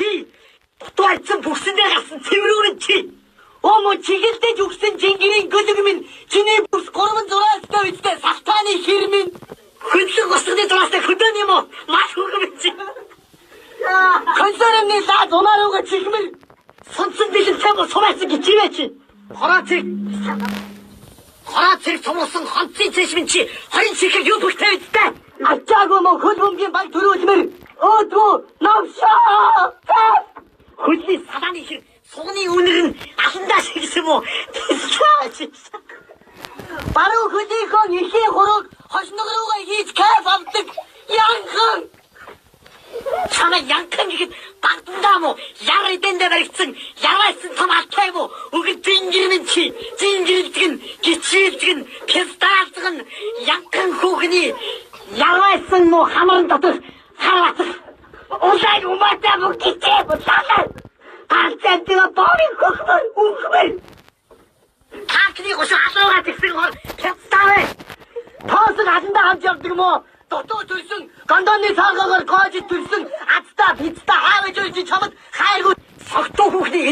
чи. Дутуайцсан бүксэндээ гарсан цэврүүрэн чи. Ому чигэлдэж өгсөн жингэрийн гөлөг минь чиний бүс 300-аас үстэй сахтааны хэр минь. Хөндлөг усны дураастай хөдөөн юм уу? Маш хөргөм чи. Хөндлөрөний лаад унаарууга чихмэр. Сонсон дэлэн цэвэр сумайсан гिचивэ чи. Хороо цэг цомсон хонцын цэшмэн чи. Хорин чихэр юу бүхтэй үстэй. Ачаагүй мөн хөл бөмбөгийн баг төрүүлмэр. Өөдгөө навшаа. Хөлний салааны хэр сугны үнэр нь аландаа шигсэн мө. Баруун хөлийнхөө ихээ хурууг хошног руугаа хийж кайф авдаг. Янхан. Чамаа янхан гэхэд багдандаа мó яр эдэндээ баригдсан яваасан том алтай мó өгд зингэрмэн чи зингэрдэг нь гिचилдэг нь писталдаг нь янхан хүүхний яваасан мó хамарн дотор хараацах улааг умаатай мó гिचээ булаа таарцэнтэйга боорын хөхмөр үхмэр таакны гош асуугаад гисэн гол писталээ тоосог аландаа хамж явдаг мó дотоо төрсөн гондоны цаагаар гоож төрсөн азта пицца хаавж үйж чамд хайргүй согтуу хүүхний